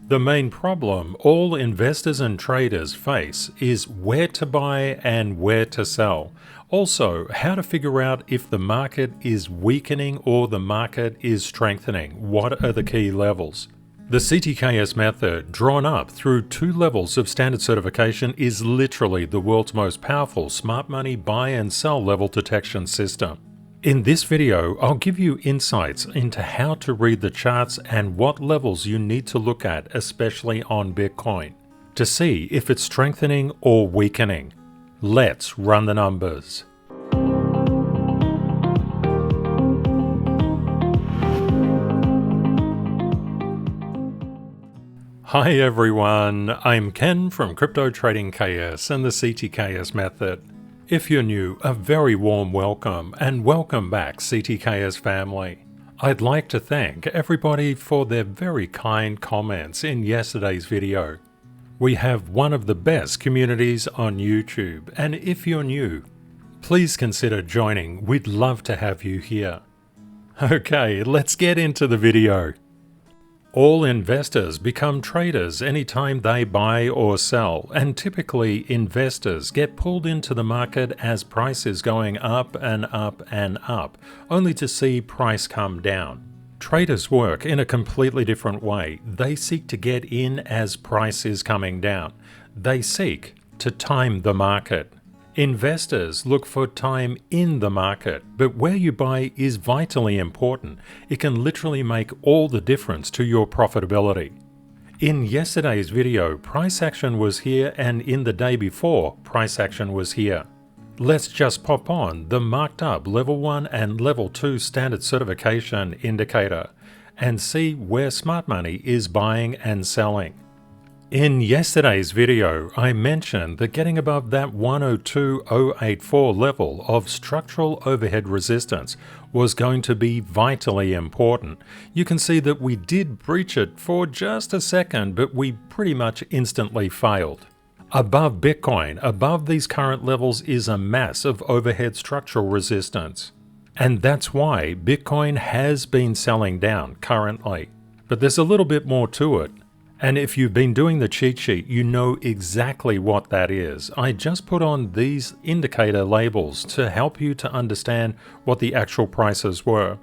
The main problem all investors and traders face is where to buy and where to sell. Also, how to figure out if the market is weakening or the market is strengthening. What are the key levels? The CTKS method, drawn up through 2 levels of standard certification, is literally the world's most powerful smart money buy and sell level detection system. In this video, I'll give you insights into how to read the charts and what levels you need to look at, especially on Bitcoin, to see if it's strengthening or weakening. Let's run the numbers. Hi everyone, I'm Ken from CryptoTradingKS and the CTKS method. If you're new, a very warm welcome and welcome back CTKS family. I'd like to thank everybody for their very kind comments in yesterday's video. We have one of the best communities on YouTube, and if you're new, please consider joining. We'd love to have you here. Okay, let's get into the video. All investors become traders anytime they buy or sell, and typically investors get pulled into the market as price is going up and up and up, only to see price come down. Traders work in a completely different way. They seek to get in as price is coming down. They seek to time the market. Investors look for time in the market, but where you buy is vitally important. It can literally make all the difference to your profitability. In yesterday's video, price action was here, and in the day before, price action was here. Let's just pop on the marked up level 1 and level 2 standard certification indicator and see where smart money is buying and selling. In yesterday's video, I mentioned that getting above that 102.084 level of structural overhead resistance was going to be vitally important. You can see that we did breach it for just a second, but we pretty much instantly failed. Above Bitcoin, above these current levels, is a mass of overhead structural resistance. And that's why Bitcoin has been selling down currently. But there's a little bit more to it. And if you've been doing the cheat sheet, you know exactly what that is. I just put on these indicator labels to help you to understand what the actual prices were.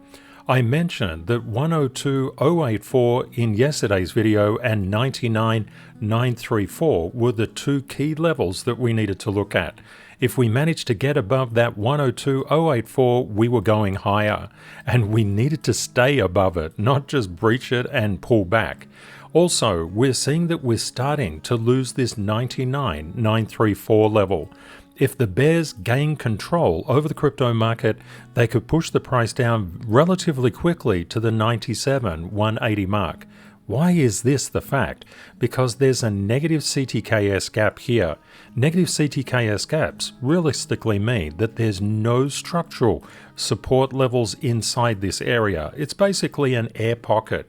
I mentioned that 102.084 in yesterday's video and 99.934 were the 2 key levels that we needed to look at. If we managed to get above that 102.084, we were going higher, and we needed to stay above it, not just breach it and pull back. Also, we're seeing that we're starting to lose this 99.934 level. If the bears gain control over the crypto market, they could push the price down relatively quickly to the 97.180 mark. Why is this the fact? Because there's a negative CTKS gap here. Negative CTKS gaps realistically mean that there's no structural support levels inside this area. It's basically an air pocket.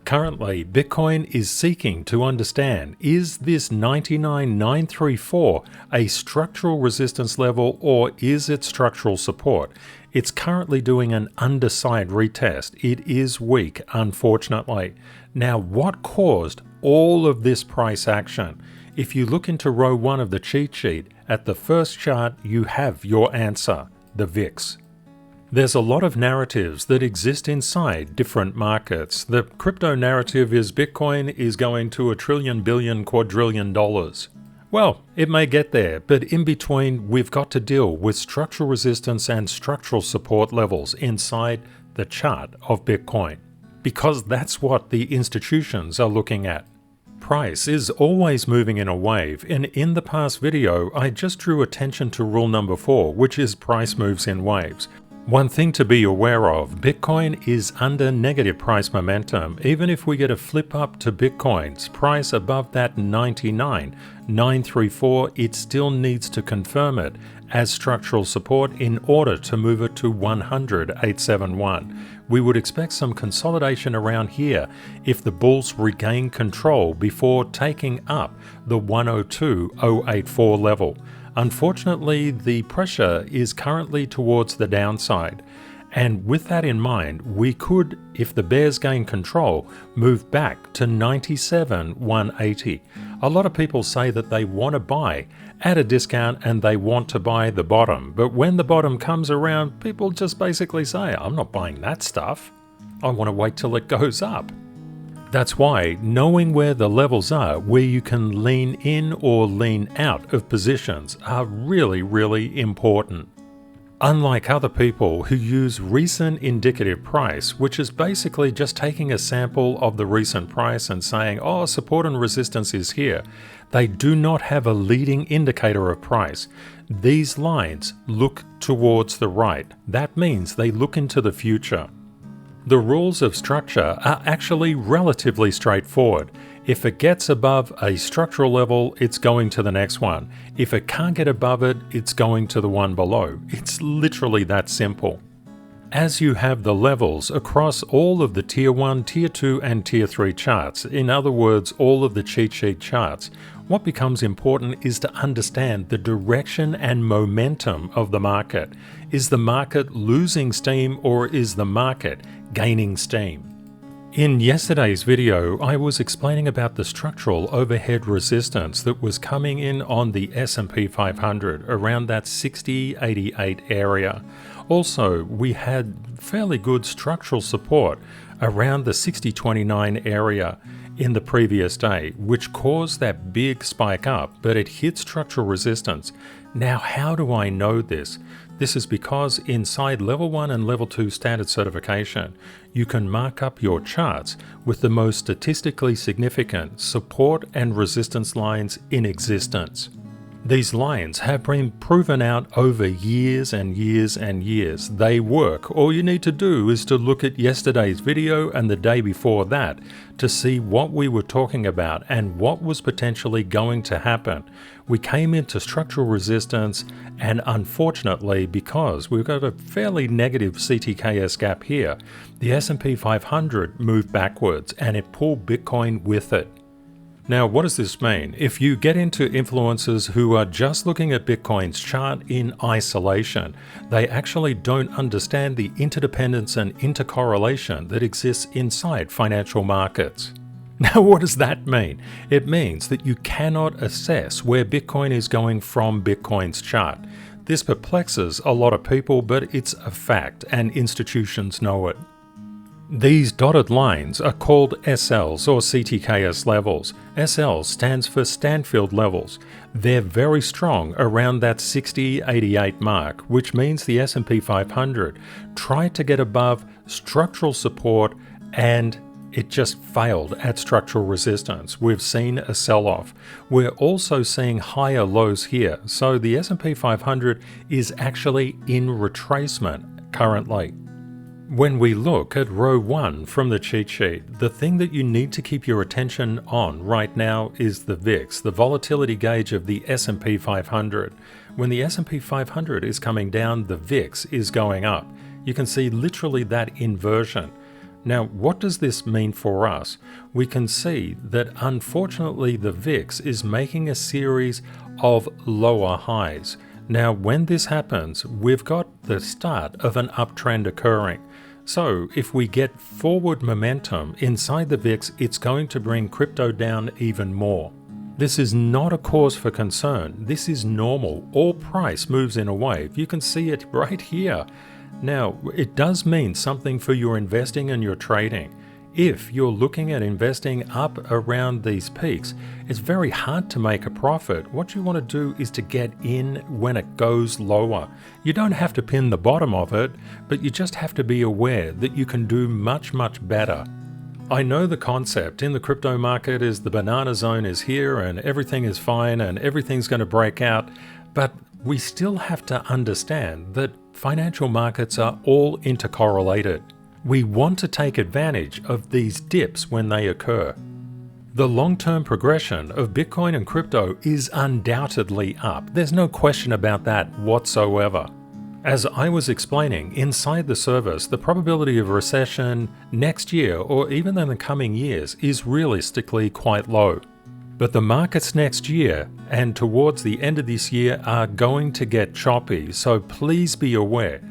Currently, Bitcoin is seeking to understand, is this 99.934 a structural resistance level or is it structural support? It's currently doing an underside retest. It is weak, unfortunately. Now, what caused all of this price action? If you look into row 1 of the cheat sheet, at the first chart, you have your answer, the VIX. There's a lot of narratives that exist inside different markets. The crypto narrative is Bitcoin is going to $1 trillion, billion, quadrillion dollars. Well, it may get there, but in between, we've got to deal with structural resistance and structural support levels inside the chart of Bitcoin, because that's what the institutions are looking at. Price is always moving in a wave, and in the past video, I just drew attention to rule number 4, which is price moves in waves. One thing to be aware of, Bitcoin is under negative price momentum. Even if we get a flip up to Bitcoin's price above that 99.934, it still needs to confirm it as structural support in order to move it to 100.871. We would expect some consolidation around here if the bulls regain control before taking up the 102.084 level. Unfortunately, the pressure is currently towards the downside, And with that in mind, we could, if the bears gain control, move back to 97,180. A lot of people say that they want to buy at a discount and they want to buy the bottom. But when the bottom comes around, people just basically say, I'm not buying that stuff. I want to wait till it goes up. That's why knowing where the levels are, where you can lean in or lean out of positions, are really, really important. Unlike other people who use recent indicative price, which is basically just taking a sample of the recent price and saying, oh, support and resistance is here, they do not have a leading indicator of price. These lines look towards the right. That means they look into the future. The rules of structure are actually relatively straightforward. If it gets above a structural level, it's going to the next one. If it can't get above it, it's going to the one below. It's literally that simple. As you have the levels across all of the Tier 1, Tier 2 and Tier 3 charts, in other words, all of the cheat sheet charts, what becomes important is to understand the direction and momentum of the market. Is the market losing steam or is the market gaining steam? In yesterday's video, I was explaining about the structural overhead resistance that was coming in on the S&P 500 around that 6088 area. Also, we had fairly good structural support around the 6029 area in the previous day, which caused that big spike up, but it hit structural resistance. Now, how do I know this? This is because inside Level 1 and Level 2 standard certification, you can mark up your charts with the most statistically significant support and resistance lines in existence. These lines have been proven out over years and years and years. They work. All you need to do is to look at yesterday's video and the day before that to see what we were talking about and what was potentially going to happen. We came into structural resistance, and unfortunately, because we've got a fairly negative CTKS gap here, the S&P 500 moved backwards and it pulled Bitcoin with it. Now, what does this mean? If you get into influencers who are just looking at Bitcoin's chart in isolation, they actually don't understand the interdependence and intercorrelation that exists inside financial markets. Now, what does that mean? It means that you cannot assess where Bitcoin is going from Bitcoin's chart. This perplexes a lot of people, but it's a fact, and institutions know it. These dotted lines are called SLs or CTKS levels. SL stands for Stanfield levels. They're very strong around that 6088 mark, which means the S&P 500 tried to get above structural support and it just failed at structural resistance. We've seen a sell-off. We're also seeing higher lows here. So the S&P 500 is actually in retracement currently. When we look at row 1 from the cheat sheet, the thing that you need to keep your attention on right now is the VIX, the volatility gauge of the S&P 500. When the S&P 500 is coming down, the VIX is going up. You can see literally that inversion. Now, what does this mean for us? We can see that unfortunately the VIX is making a series of lower highs. Now, when this happens, we've got the start of an uptrend occurring. So, if we get forward momentum inside the VIX, it's going to bring crypto down even more. This is not a cause for concern. This is normal. All price moves in a wave. You can see it right here. Now, it does mean something for your investing and your trading. If you're looking at investing up around these peaks, it's very hard to make a profit. What you want to do is to get in when it goes lower. You don't have to pin the bottom of it, but you just have to be aware that you can do much, much better. I know the concept in the crypto market is the banana zone is here and everything is fine and everything's going to break out, but we still have to understand that financial markets are all intercorrelated. We want to take advantage of these dips when they occur. The long-term progression of Bitcoin and crypto is undoubtedly up. There's no question about that whatsoever. As I was explaining inside the service, the probability of recession next year or even in the coming years is realistically quite low. But the markets next year and towards the end of this year are going to get choppy, so please be aware.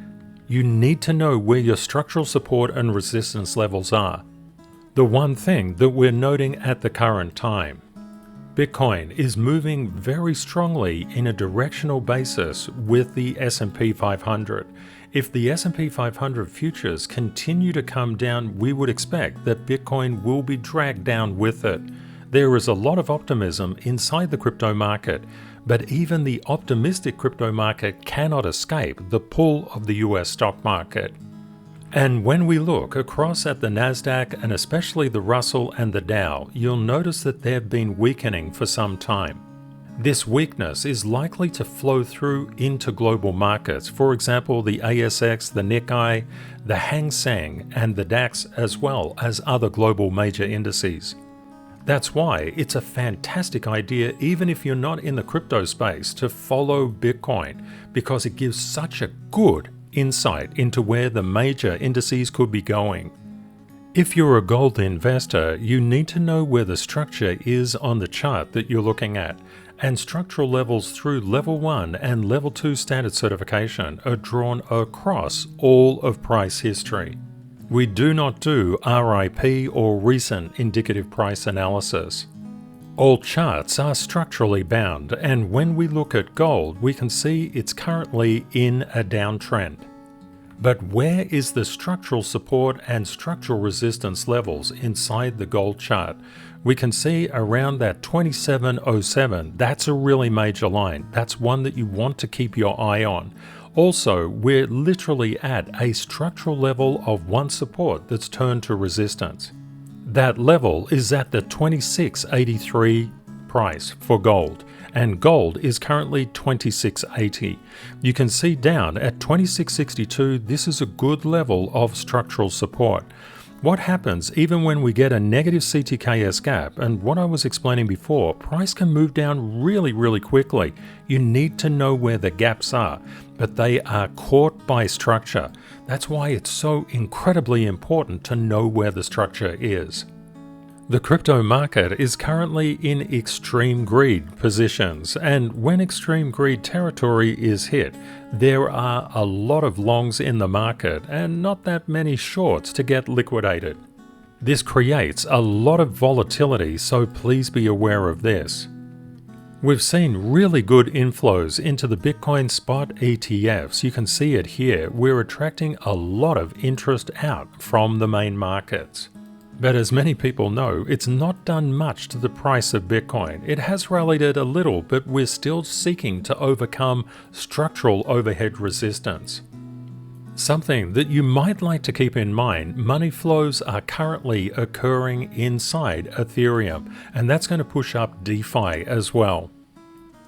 you need to know where your structural support and resistance levels are. The one thing that we're noting at the current time, Bitcoin is moving very strongly in a directional basis with the S&P 500. If the S&P 500 futures continue to come down, we would expect that Bitcoin will be dragged down with it. There is a lot of optimism inside the crypto market, but even the optimistic crypto market cannot escape the pull of the US stock market. And when we look across at the Nasdaq and especially the Russell and the Dow, you'll notice that they've been weakening for some time. This weakness is likely to flow through into global markets, for example the ASX, the Nikkei, the Hang Seng and the DAX, as well as other global major indices. That's why it's a fantastic idea, even if you're not in the crypto space, to follow Bitcoin, because it gives such a good insight into where the major indices could be going. If you're a gold investor, you need to know where the structure is on the chart that you're looking at, and structural levels through level 1 and level 2 standard certification are drawn across all of price history. We do not do RIP or recent indicative price analysis. All charts are structurally bound, and when we look at gold, we can see it's currently in a downtrend. But where is the structural support and structural resistance levels inside the gold chart? We can see around that 2707. That's a really major line. That's one that you want to keep your eye on. Also, we're literally at a structural level of one support that's turned to resistance. That level is at the 2683 price for gold, and gold is currently 2680. You can see down at 2662, this is a good level of structural support. What happens even when we get a negative CTKS gap, and what I was explaining before, price can move down really quickly. You need to know where the gaps are, but they are caught by structure. That's why it's so incredibly important to know where the structure is. The crypto market is currently in extreme greed positions, and when extreme greed territory is hit, there are a lot of longs in the market and not that many shorts to get liquidated. This creates a lot of volatility, so please be aware of this. We've seen really good inflows into the Bitcoin spot ETFs. You can see it here. We're attracting a lot of interest out from the main markets. But as many people know, it's not done much to the price of Bitcoin. It has rallied it a little, but we're still seeking to overcome structural overhead resistance. Something that you might like to keep in mind, money flows are currently occurring inside Ethereum, and that's going to push up DeFi as well.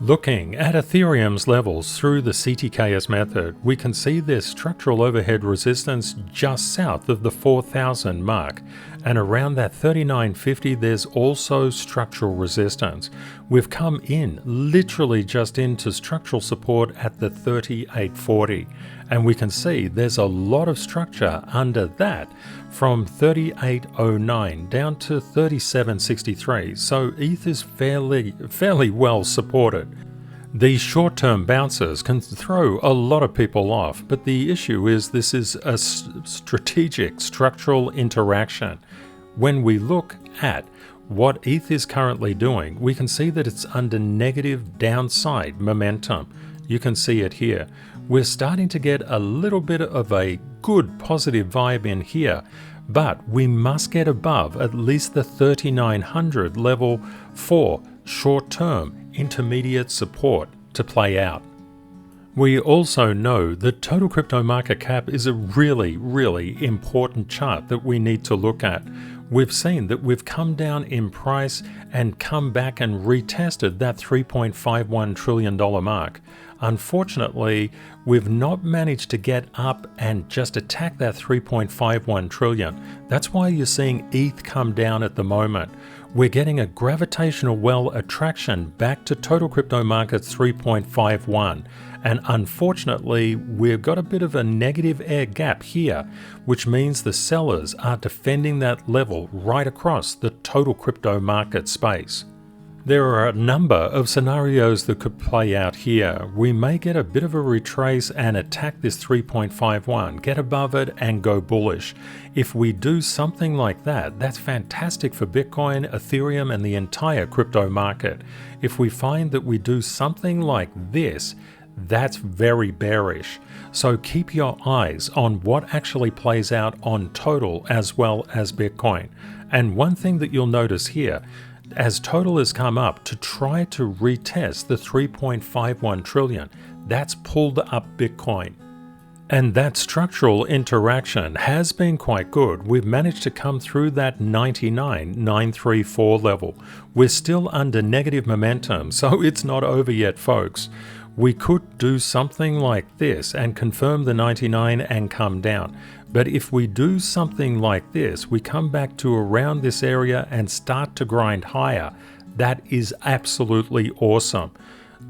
Looking at Ethereum's levels through the CTKS method, we can see there's structural overhead resistance just south of the 4,000 mark, and around that 3950 there's also structural resistance. We've come in literally just into structural support at the 3840, and we can see there's a lot of structure under that from 3809 down to 3763, so ETH is fairly well supported. These short-term bounces can throw a lot of people off, but the issue is this is a strategic structural interaction. When we look at what ETH is currently doing, we can see that it's under negative downside momentum. You can see it here. We're starting to get a little bit of a good positive vibe in here, but we must get above at least the 3900 level for short-term intermediate support to play out. We also know that total crypto market cap is a really important chart that we need to look at. We've seen that we've come down in price and come back and retested that $3.51 trillion mark. Unfortunately, we've not managed to get up and just attack that 3.51 trillion. That's why you're seeing ETH come down at the moment. We're getting a gravitational well attraction back to total crypto markets 3.51. And unfortunately, we've got a bit of a negative air gap here, which means the sellers are defending that level right across the total crypto market space. There are a number of scenarios that could play out here. We may get a bit of a retrace and attack this 3.51, get above it and go bullish. If we do something like that, that's fantastic for Bitcoin, Ethereum and the entire crypto market. If we find that we do something like this, that's very bearish. So keep your eyes on what actually plays out on total as well as Bitcoin. And one thing that you'll notice here, as total has come up to try to retest the 3.51 trillion, that's pulled up Bitcoin. And that structural interaction has been quite good. We've managed to come through that 99,934 level. We're still under negative momentum, so it's not over yet, folks. We could do something like this and confirm the 99 and come down. But if we do something like this, we come back to around this area and start to grind higher. That is absolutely awesome.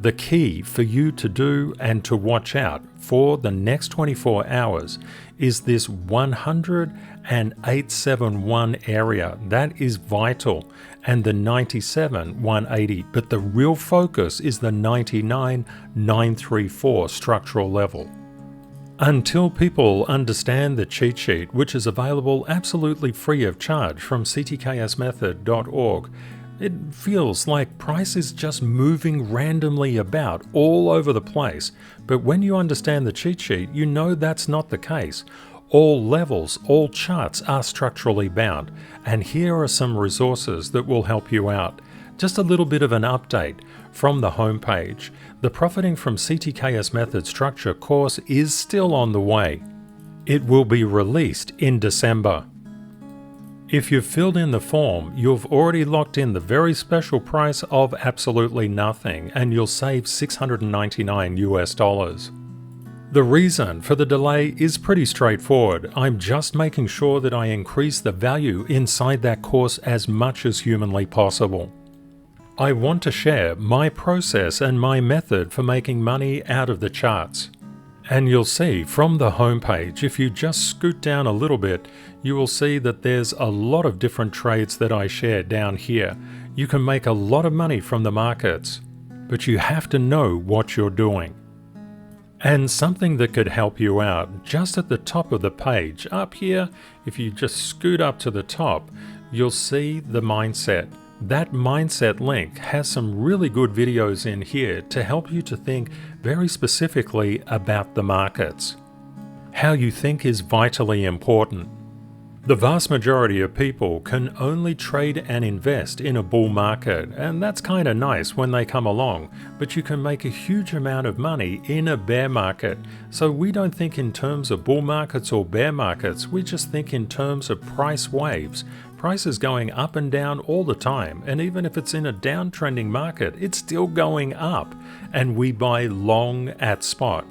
The key for you to do and to watch out for the next 24 hours is this 108.71 area. That is vital, and the 97.180. But the real focus is the 99.934 structural level. Until people understand the cheat sheet, which is available absolutely free of charge from CTKSmethod.org, it feels like price is just moving randomly about all over the place. But when you understand the cheat sheet, you know that's not the case. All levels, all charts are structurally bound. And here are some resources that will help you out. Just a little bit of an update from the homepage. The Profiting from CTKS Method Structure course is still on the way. It will be released in December. If you've filled in the form, you've already locked in the very special price of absolutely nothing, and you'll save $699 US. The reason for the delay is pretty straightforward. I'm just making sure that I increase the value inside that course as much as humanly possible. I want to share my process and my method for making money out of the charts. And you'll see from the homepage, if you just scoot down a little bit, you will see that there's a lot of different trades that I share down here. You can make a lot of money from the markets, but you have to know what you're doing. And something that could help you out, just at the top of the page, up here, if you just scoot up to the top, you'll see the mindset. That mindset link has some really good videos in here to help you to think very specifically about the markets. How you think is vitally important. The vast majority of people can only trade and invest in a bull market, and that's kind of nice when they come along, but you can make a huge amount of money in a bear market. So we don't think in terms of bull markets or bear markets, we just think in terms of price waves. Price is going up and down all the time, and even if it's in a downtrending market, it's still going up, and we buy long at spot.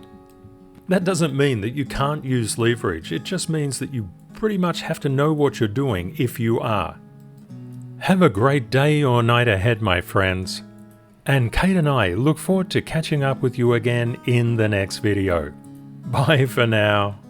That doesn't mean that you can't use leverage, it just means that you pretty much have to know what you're doing if you are. Have a great day or night ahead, my friends. And Kate and I look forward to catching up with you again in the next video. Bye for now.